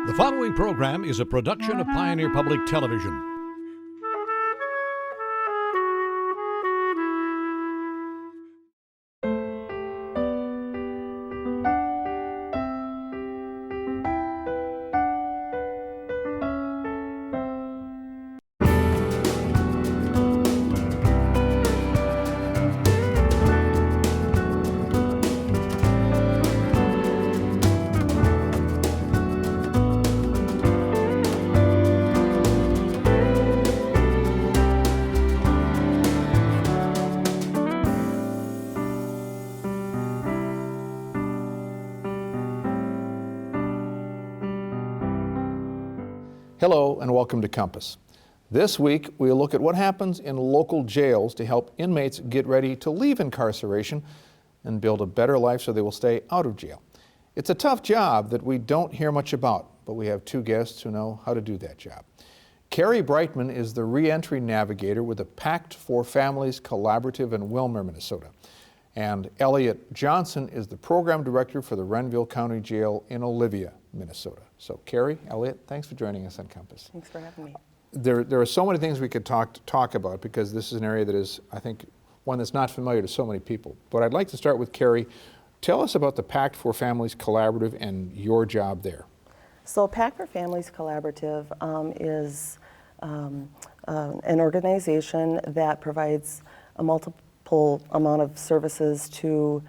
The following program is a production of Pioneer Public Television. Hello and welcome to Compass. This week we'll look at what happens in local jails to help inmates get ready to leave incarceration and build a better life so they will stay out of jail. It's a tough job that we don't hear much about, but we have two guests who know how to do that job. Carrie Brightman is the Reentry navigator with the Pact for Families Collaborative in Willmar, Minnesota. And Elliot Johnson is the program director for the Renville County Jail in Olivia, Minnesota. So Carrie, Elliot, thanks for joining us on Compass. Thanks for having me. There are so many things we could talk about because this is an area that is, I think, one that's not familiar to so many people. But I'd like to start with Carrie. Tell us about the Pact for Families Collaborative and your job there. So Pact for Families Collaborative is an organization that provides a multiple amount of services to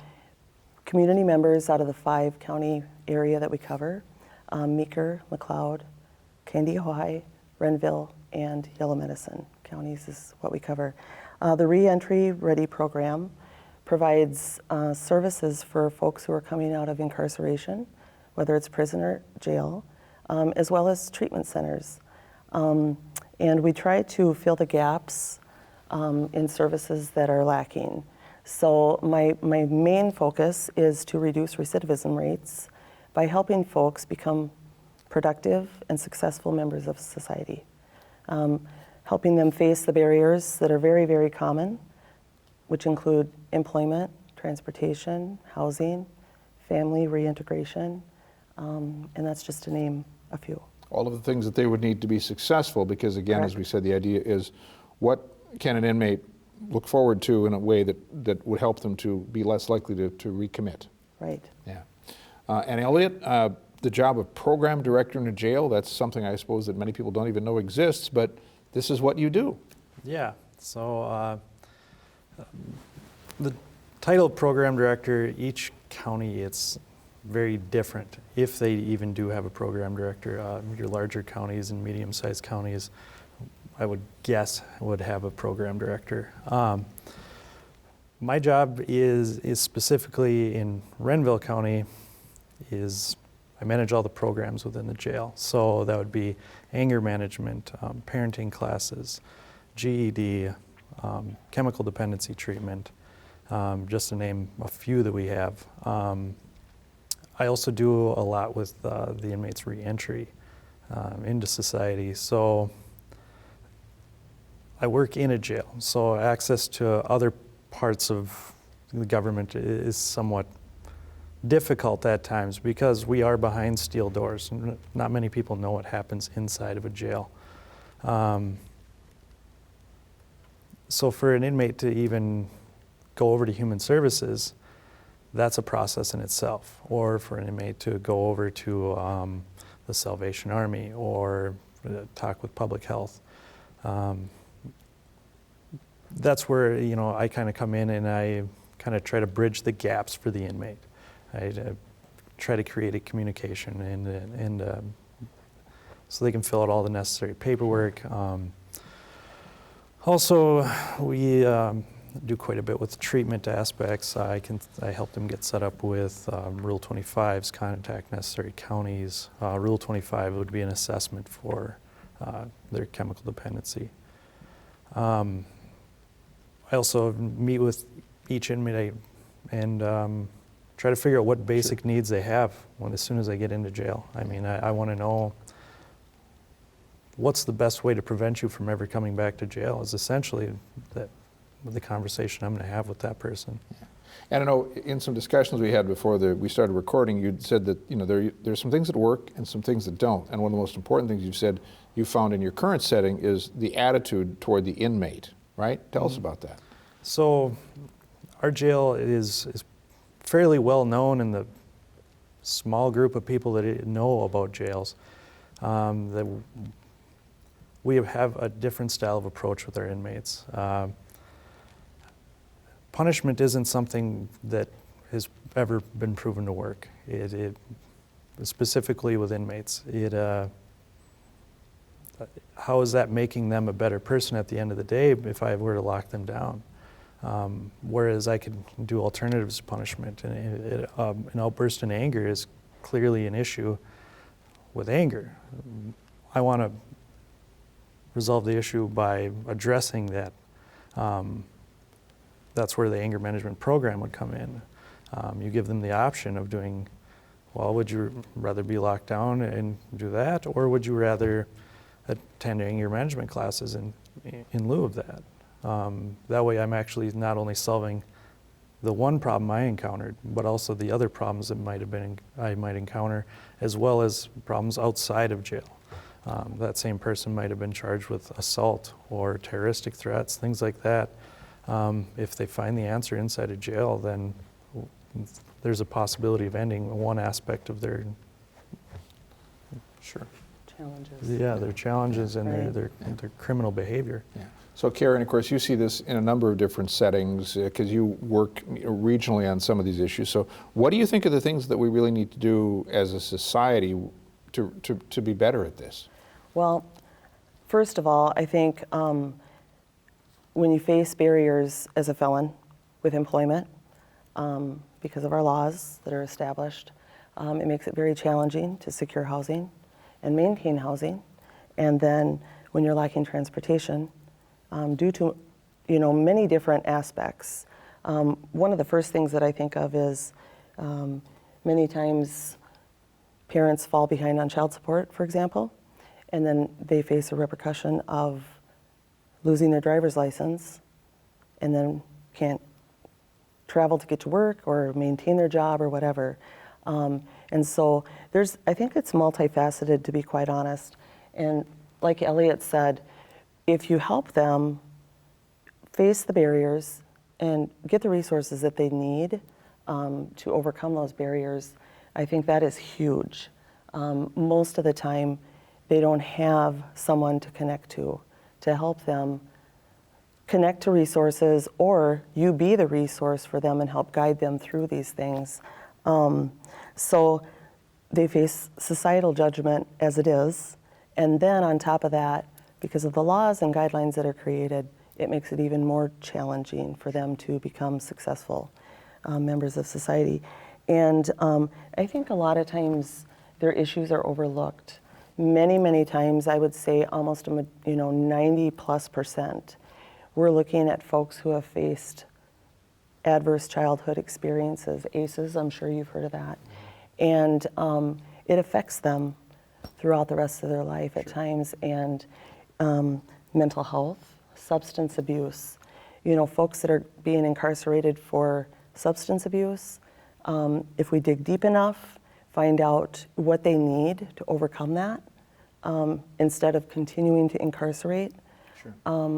community members out of the 5-county area that we cover. Meeker, McLeod, Candiahoy, Renville, and Yellow Medicine counties is what we cover. The Reentry Ready program provides services for folks who are coming out of incarceration, whether it's prison or jail, as well as treatment centers. And we try to fill the gaps in services that are lacking. So my main focus is to reduce recidivism rates by helping folks become productive and successful members of society. Helping them face the barriers that are very, very common, which include employment, transportation, housing, family reintegration, and that's just to name a few. All of the things that they would need to be successful, because again, Correct. as we said, the idea is what can an inmate look forward to in a way that would help them to be less likely to recommit. Right. Yeah. And Elliot, the job of program director in a jail, that's something I suppose that many people don't even know exists, but this is what you do. Yeah, so the title program director, each county, it's very different, if they even do have a program director. Your larger counties and medium-sized counties, I would guess, would have a program director. My job is specifically in Renville County, I manage all the programs within the jail. So that would be anger management, parenting classes, GED, chemical dependency treatment, just to name a few that we have. I also do a lot with the inmates' reentry into society. So I work in a jail, so access to other parts of the government is somewhat difficult at times because we are behind steel doors. Not many people know what happens inside of a jail. So for an inmate to even go over to human services, that's a process in itself. Or for an inmate to go over to the Salvation Army or talk with public health. That's where I kind of come in and I kind of try to bridge the gaps for the inmate. I try to create a communication and so they can fill out all the necessary paperwork. Also, we do quite a bit with treatment aspects. I help them get set up with Rule 25s, contact necessary counties. Rule 25 would be an assessment for their chemical dependency. I also meet with each inmate and try to figure out what basic needs they have as soon as they get into jail. I mean, I want to know what's the best way to prevent you from ever coming back to jail is essentially the conversation I'm going to have with that person. Yeah. And I know in some discussions we had before we started recording, you said that there's some things that work and some things that don't. And one of the most important things you've said you found in your current setting is the attitude toward the inmate, right? Tell us about that. So our jail is fairly well known in the small group of people that know about jails. That we have a different style of approach with our inmates. Punishment isn't something that has ever been proven to work. It specifically with inmates. How is that making them a better person at the end of the day if I were to lock them down? Whereas I could do alternatives to punishment. And an outburst in anger is clearly an issue with anger. I want to resolve the issue by addressing that. That's where the anger management program would come in. You give them the option of doing, well, would you rather be locked down and do that, or would you rather attend anger management classes in lieu of that? That way I'm actually not only solving the one problem I encountered, but also the other problems that I might encounter, as well as problems outside of jail. That same person might have been charged with assault or terroristic threats, things like that. If they find the answer inside of jail, then there's a possibility of ending one aspect of their challenges. Yeah, their challenges and Right. their criminal behavior. Yeah. So Karen, of course, you see this in a number of different settings because you work regionally on some of these issues. So what do you think are the things that we really need to do as a society to be better at this? Well, first of all, I think when you face barriers as a felon with employment, because of our laws that are established, it makes it very challenging to secure housing and maintain housing. And then when you're lacking transportation, due to many different aspects. One of the first things that I think of is many times parents fall behind on child support, for example, and then they face a repercussion of losing their driver's license and then can't travel to get to work or maintain their job or whatever. And so I think it's multifaceted, to be quite honest. And like Elliot said, if you help them face the barriers and get the resources that they need to overcome those barriers, I think that is huge. Most of the time, they don't have someone to connect to help them connect to resources, or you be the resource for them and help guide them through these things. So they face societal judgment as it is, and then on top of that, because of the laws and guidelines that are created, it makes it even more challenging for them to become successful members of society. And I think a lot of times their issues are overlooked. Many times, I would say almost 90+%, we're looking at folks who have faced adverse childhood experiences, ACEs, I'm sure you've heard of that. And it affects them throughout the rest of their life at times, and mental health, substance abuse. Folks that are being incarcerated for substance abuse, if we dig deep enough, find out what they need to overcome that, instead of continuing to incarcerate. Sure.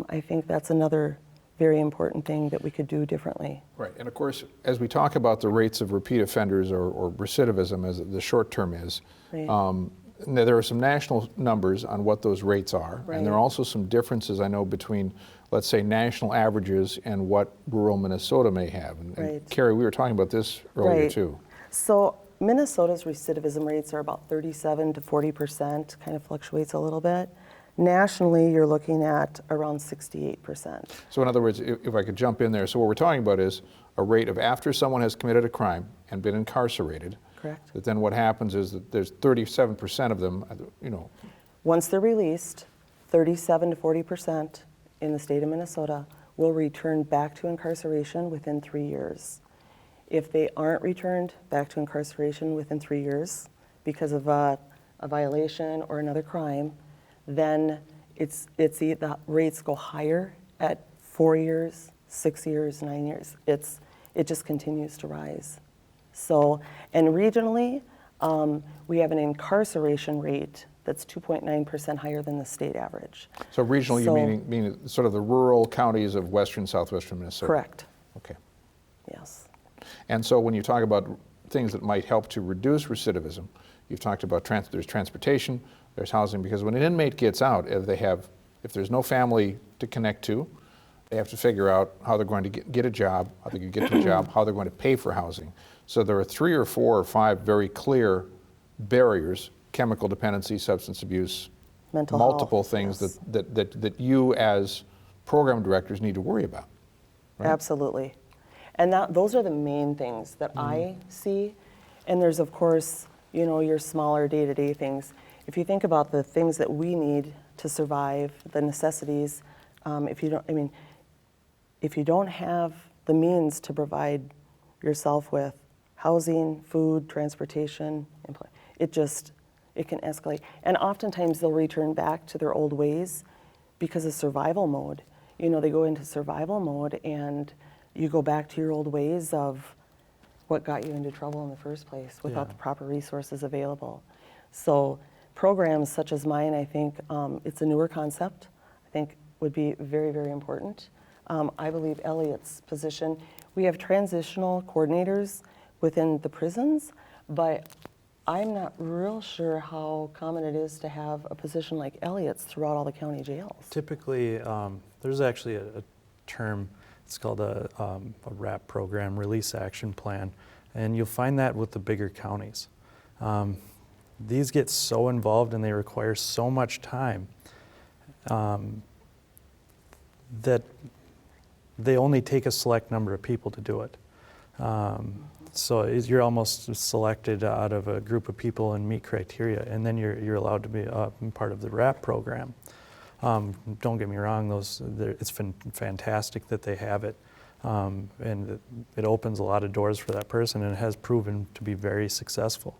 I think that's another very important thing that we could do differently. Right, and of course, as we talk about the rates of repeat offenders or recidivism, as the short term is, Right. There are some national numbers on what those rates are, Right. and there are also some differences, I know, between, let's say, national averages and what rural Minnesota may have. And Right. Carrie, we were talking about this earlier Right. too. So Minnesota's recidivism rates are about 37 to 40%, kind of fluctuates a little bit. Nationally, you're looking at around 68%. So in other words, if I could jump in there, so what we're talking about is a rate of after someone has committed a crime and been incarcerated, Correct. that then what happens is that there's 37% of them, Once they're released, 37 to 40% in the state of Minnesota will return back to incarceration within 3 years. If they aren't returned back to incarceration within 3 years because of a violation or another crime, then the rates go higher at 4 years, 6 years, 9 years. it just continues to rise. So, and regionally, we have an incarceration rate that's 2.9% higher than the state average. So regionally, So- you mean sort of the rural counties of western, southwestern Minnesota? Correct, Okay. yes. And so when you talk about things that might help to reduce recidivism, you've talked about there's transportation, there's housing, because when an inmate gets out, if there's no family to connect to, they have to figure out how they're going to get a job, how they can get to a job, how they're going to pay for housing. So there are 3 or 4 or 5 very clear barriers: chemical dependency, substance abuse, Mental multiple health, things yes. that you as program directors need to worry about. Right? Absolutely. And those are the main things that I see. And there's, of course, your smaller day-to-day things. If you think about the things that we need to survive, the necessities, if you don't have the means to provide yourself with housing, food, transportation, it can escalate. And oftentimes they'll return back to their old ways because of survival mode. They go into survival mode and you go back to your old ways of what got you into trouble in the first place without the proper resources available. So programs such as mine, I think it's a newer concept, I think would be very, very important. I believe Elliot's position, we have transitional coordinators within the prisons, but I'm not real sure how common it is to have a position like Elliot's throughout all the county jails. Typically, there's actually a term, it's called a RAP program, Release Action Plan, and you'll find that with the bigger counties. These get so involved and they require so much time that they only take a select number of people to do it. So you're almost selected out of a group of people and meet criteria, and then you're allowed to be part of the RAP program. Don't get me wrong; it's fantastic that they have it, and it opens a lot of doors for that person, and it has proven to be very successful.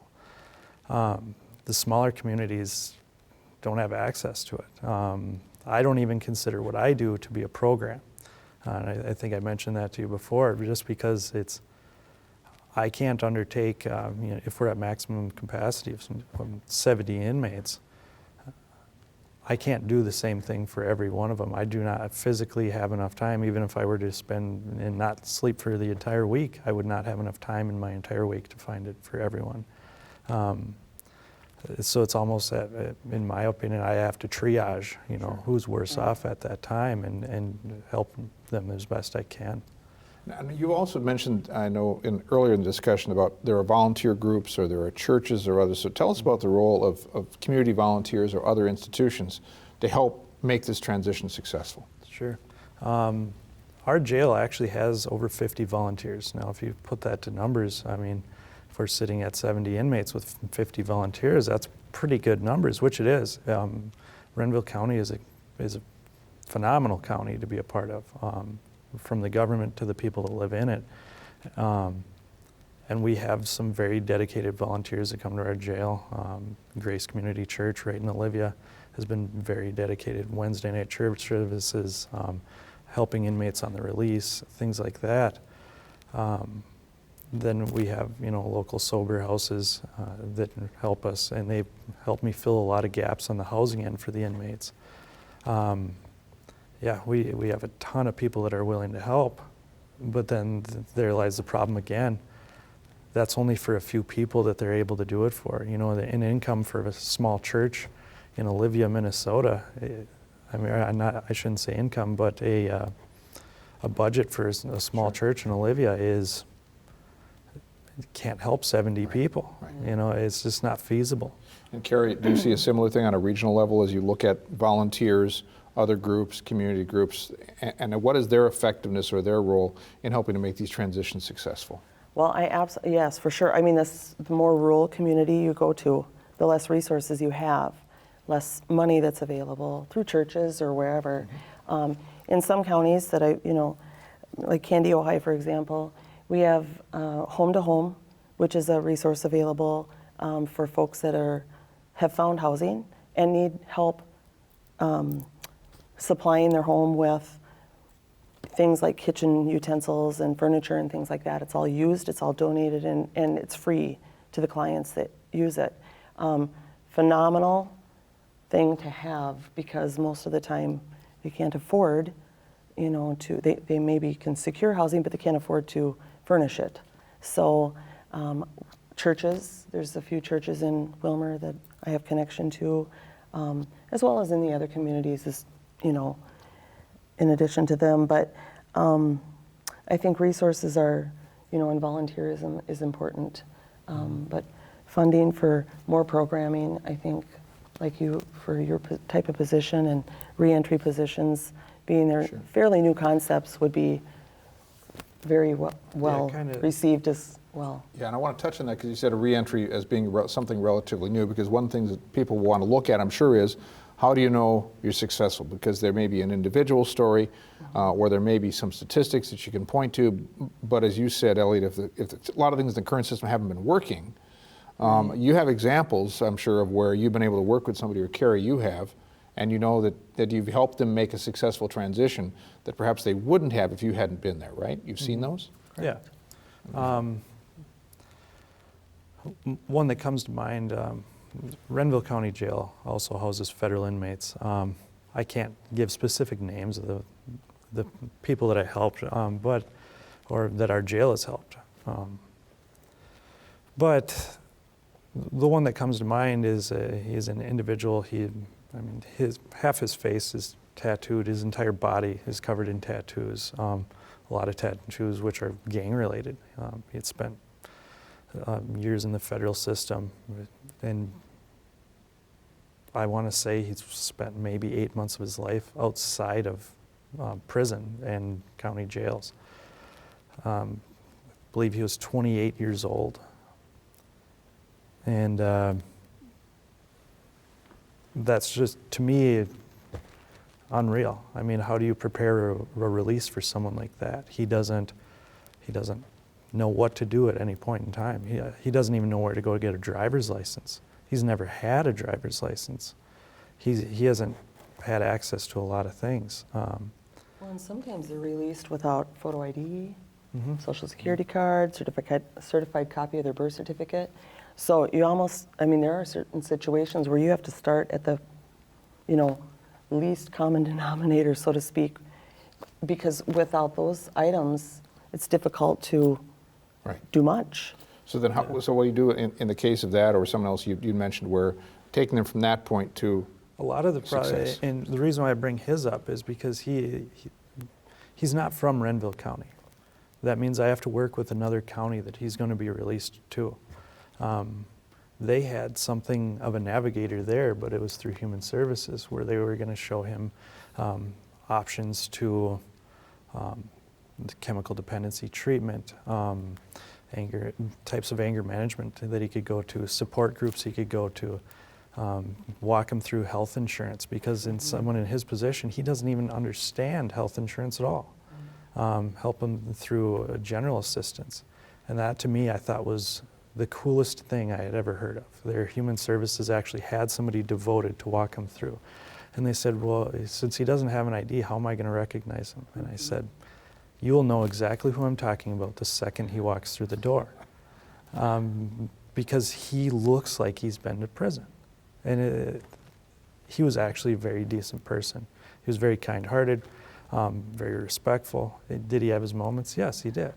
The smaller communities don't have access to it. I don't even consider what I do to be a program. I think I mentioned that to you before, just because I can't undertake, if we're at maximum capacity of 70 inmates, I can't do the same thing for every one of them. I do not physically have enough time. Even if I were to spend and not sleep for the entire week, I would not have enough time in my entire week to find it for everyone. So it's almost, in my opinion, I have to triage, who's worse off at that time and help them as best I can. Now, you also mentioned, I know, earlier in the discussion about there are volunteer groups or there are churches or others. So tell us about the role of community volunteers or other institutions to help make this transition successful. Sure. Our jail actually has over 50 volunteers. Now, if you put that to numbers, if we're sitting at 70 inmates with 50 volunteers, that's pretty good numbers, which it is. Renville County is a phenomenal county to be a part of. From the government to the people that live in it. And we have some very dedicated volunteers that come to our jail. Grace Community Church right in Olivia has been very dedicated. Wednesday night church services, helping inmates on the release, things like that. Then we have, local sober houses that help us, and they help me fill a lot of gaps on the housing end for the inmates. We have a ton of people that are willing to help, but then there lies the problem again. That's only for a few people that they're able to do it for. An income for a small church in Olivia, Minnesota, I shouldn't say income, but a budget for a small church in Olivia can't help 70 people. Right. It's just not feasible. And Carrie, do you see a similar thing on a regional level as you look at volunteers, other groups, community groups, and what is their effectiveness or their role in helping to make these transitions successful? Well, yes, for sure. The more rural community you go to, the less resources you have, less money that's available through churches or wherever. Mm-hmm. In some counties that like Candy, Ohio, for example, we have Home to Home, which is a resource available for folks that have found housing and need help supplying their home with things like kitchen utensils and furniture and things like that. It's all used, it's all donated, and it's free to the clients that use it. Phenomenal thing to have, because most of the time they can't afford, they maybe can secure housing, but they can't afford to furnish it. So churches, there's a few churches in Willmar that I have connection to, as well as in the other communities, in addition to them. But I think resources are, and volunteerism is important. But funding for more programming, I think, like you, for your type of position and reentry positions, being there, Sure. fairly new concepts would be very well kinda- received as well. Yeah, and I want to touch on that because you said a reentry as being something relatively new, because one thing that people want to look at, I'm sure, is how do you know you're successful? Because there may be an individual story, or there may be some statistics that you can point to. But as you said, Elliot, if a lot of things in the current system haven't been working, you have examples, I'm sure, of where you've been able to work with somebody, or Carrie, you have, and you know that you've helped them make a successful transition that perhaps they wouldn't have if you hadn't been there, right? You've seen those? Yeah. One that comes to mind, Renville County Jail also houses federal inmates. I can't give specific names of the people that I helped, or that our jail has helped. But the one that comes to mind is he's an individual. Half his face is tattooed. His entire body is covered in tattoos. A lot of tattoos which are gang related. He had spent years in the federal system, and I want to say he's spent maybe 8 months of his life outside of prison and county jails. I believe he was 28 years old. And that's just, to me, unreal. I mean, how do you prepare a release for someone like that? He doesn't know what to do at any point in time. He doesn't even know where to go to get a driver's license. He's never had a driver's license. He hasn't had access to a lot of things. Well, and sometimes they're released without photo ID, social security card, certified copy of their birth certificate. So you almost, there are certain situations where you have to start at the, least common denominator, so to speak, because without those items, it's difficult to do much. So then, so what do you do in the case of that, or someone else you mentioned, where taking them from that point to a lot of the success? And the reason why I bring his up is because he's not from Renville County. That means I have to work with another county that he's going to be released to. They had something of a navigator there, but it was through Human Services, where they were going to show him options to chemical dependency treatment, types of anger management that he could go to, support groups he could go to, walk him through health insurance, because in someone in his position, he doesn't even understand health insurance at all. Help him through general assistance. And that, to me, I thought was the coolest thing I had ever heard of. Their Human Services actually had somebody devoted to walk him through. And they said, well, since he doesn't have an ID, how am I going to recognize him? And I said, you'll know exactly who I'm talking about the second he walks through the door. Because he looks like he's been to prison. And he was actually a very decent person. He was very kind-hearted, very respectful. Did he have his moments? Yes, he did.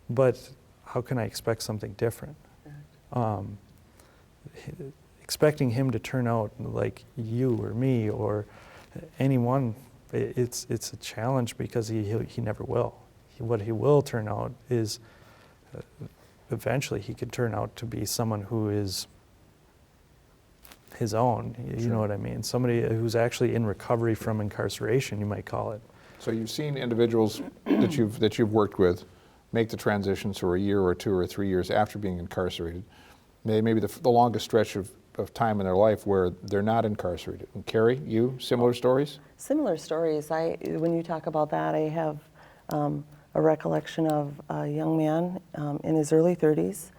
But how can I expect something different? Expecting him to turn out like you or me or anyone, it's a challenge, because he never will. What he will turn out is, eventually he could turn out to be someone who is his own, you know what I mean? Somebody who's actually in recovery from incarceration, you might call it. So you've seen individuals that you've worked with make the transition for a year or 2 or 3 years after being incarcerated, maybe the longest stretch of time in their life where they're not incarcerated. And Carrie, you, similar stories? Similar stories. When you talk about that, I have a recollection of a young man in his early 30s,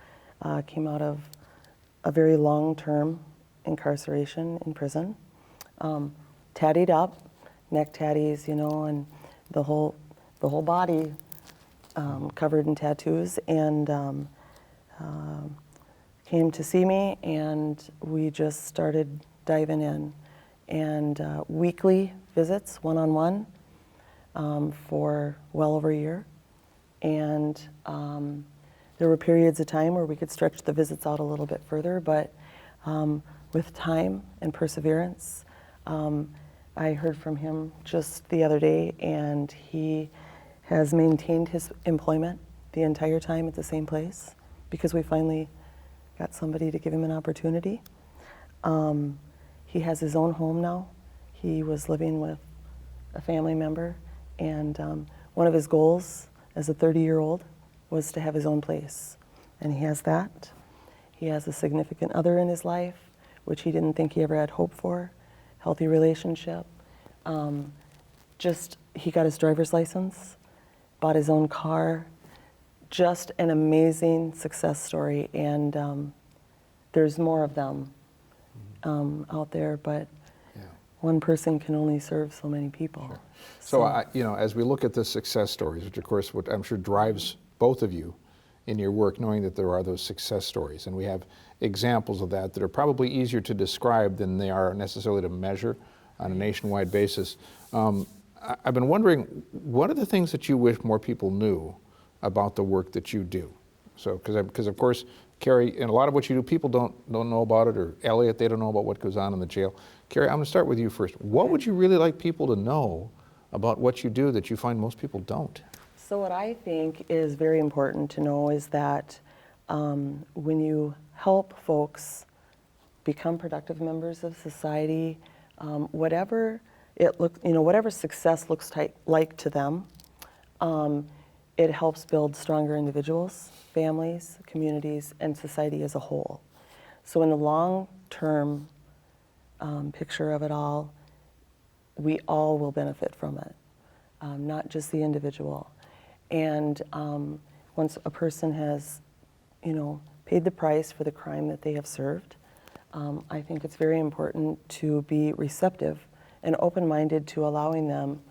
came out of a very long-term incarceration in prison, tattied up, neck tatties, and the the whole body covered in tattoos, and came to see me, and we just started diving in. And weekly visits, one-on-one, for well over a year. And there were periods of time where we could stretch the visits out a little bit further, but with time and perseverance, I heard from him just the other day, and he has maintained his employment the entire time at the same place because we finally got somebody to give him an opportunity. He has his own home now. He was living with a family member, and one of his goals as a 30-year-old was to have his own place, and he has that. He has a significant other in his life, which he didn't think he ever had hope for, healthy relationship. He got his driver's license, bought his own car, just an amazing success story, and there's more of them out there, but one person can only serve so many people. Sure. So, as we look at the success stories, which of course what I'm sure drives both of you in your work, knowing that there are those success stories, and we have examples of that are probably easier to describe than they are necessarily to measure on a nationwide basis. I've been wondering, what are the things that you wish more people knew about the work that you do? So, because of course, Carrie, and a lot of what you do, people don't know about it, or Elliot, they don't know about what goes on in the jail. Carrie, I'm going to start with you first. What would you really like people to know about what you do that you find most people don't? So what I think is very important to know is that when you help folks become productive members of society, whatever success looks like to them, it helps build stronger individuals, families, communities, and society as a whole. So in the long-term picture of it all, we all will benefit from it, not just the individual. And once a person has, paid the price for the crime that they have served, I think it's very important to be receptive and open-minded to allowing them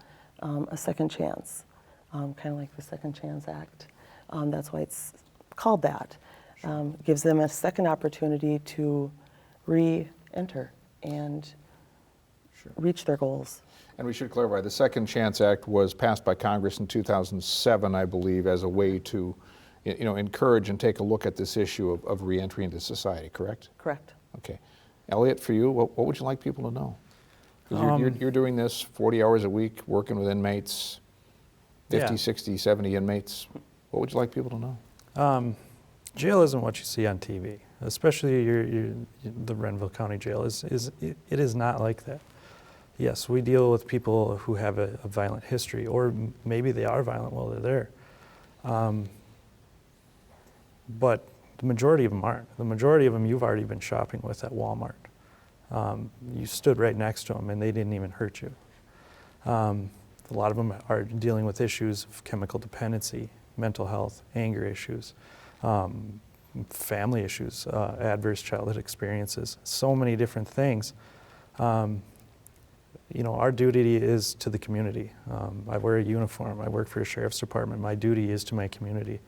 a second chance, kind of like the Second Chance Act. That's why it's called that. Gives them a second opportunity to re-enter and reach their goals. And we should clarify, the Second Chance Act was passed by Congress in 2007, I believe, as a way to encourage and take a look at this issue of reentry into society, correct? Correct. Okay. Elliot, for you, what would you like people to know? 'Cause you're doing this 40 hours a week, working with inmates, 50, 60, 70 inmates. What would you like people to know? Jail isn't what you see on TV, especially the Renville County Jail. It is not like that. Yes, we deal with people who have a violent history, or maybe they are violent while they're there. But the majority of them aren't. The majority of them you've already been shopping with at Walmart. You stood right next to them and they didn't even hurt you. A lot of them are dealing with issues of chemical dependency, mental health, anger issues, family issues, adverse childhood experiences, so many different things. Our duty is to the community. I wear a uniform. I work for a sheriff's department. My duty is to my community.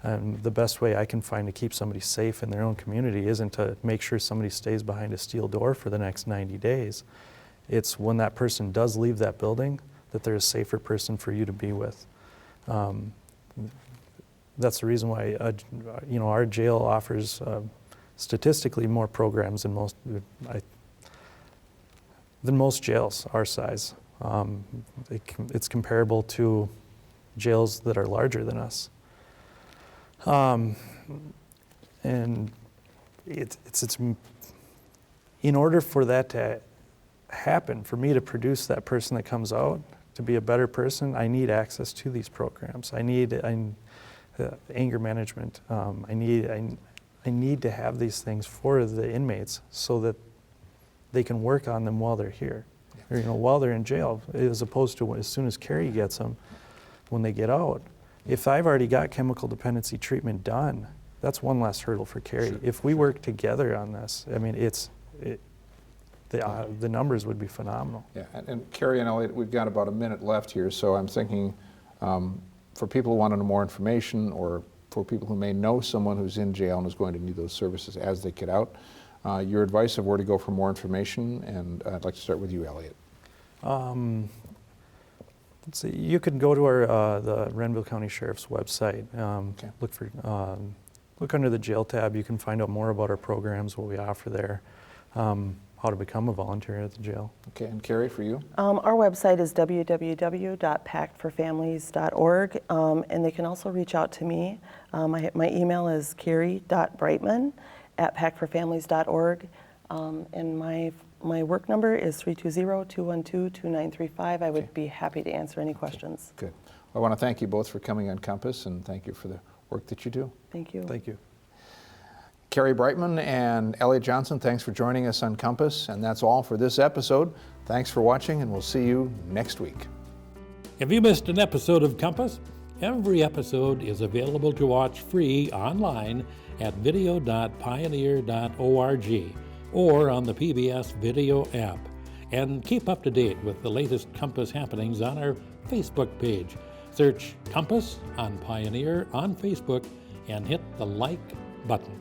And the best way I can find to keep somebody safe in their own community isn't to make sure somebody stays behind a steel door for the next 90 days. It's when that person does leave that building that they're a safer person for you to be with. That's the reason why our jail offers statistically more programs than most jails our size. It's comparable to jails that are larger than us. And it's in order for that to happen, for me to produce that person that comes out to be a better person, I need access to these programs. I need anger management. I need to have these things for the inmates so that they can work on them while they're here, or while they're in jail, as opposed to as soon as Carrie gets them, when they get out. If I've already got chemical dependency treatment done, that's one less hurdle for Carrie. Sure, if we work together on this, I mean, the numbers would be phenomenal. Yeah, and Carrie and Elliot, we've got about a minute left here, so I'm thinking For people who want to know more information, or for people who may know someone who's in jail and is going to need those services as they get out, your advice of where to go for more information, and I'd like to start with you, Elliot. Let's see. You can go to our the Renville County Sheriff's website. Okay. Look under the jail tab. You can find out more about our programs, what we offer there, how to become a volunteer at the jail. Okay, and Carrie, for you? Our website is www.pactforfamilies.org, and they can also reach out to me. My email is carrie.brightman@pactforfamilies.org, and my work number is 320-212-2935. I would be happy to answer any questions. Good. I want to thank you both for coming on Compass, and thank you for the work that you do. Thank you. Thank you. Carrie Brightman and Elliot Johnson, thanks for joining us on Compass. And that's all for this episode. Thanks for watching, and we'll see you next week. Have you missed an episode of Compass? Every episode is available to watch free online at video.pioneer.org or on the PBS Video app. And keep up to date with the latest Compass happenings on our Facebook page. Search Compass on Pioneer on Facebook and hit the like button.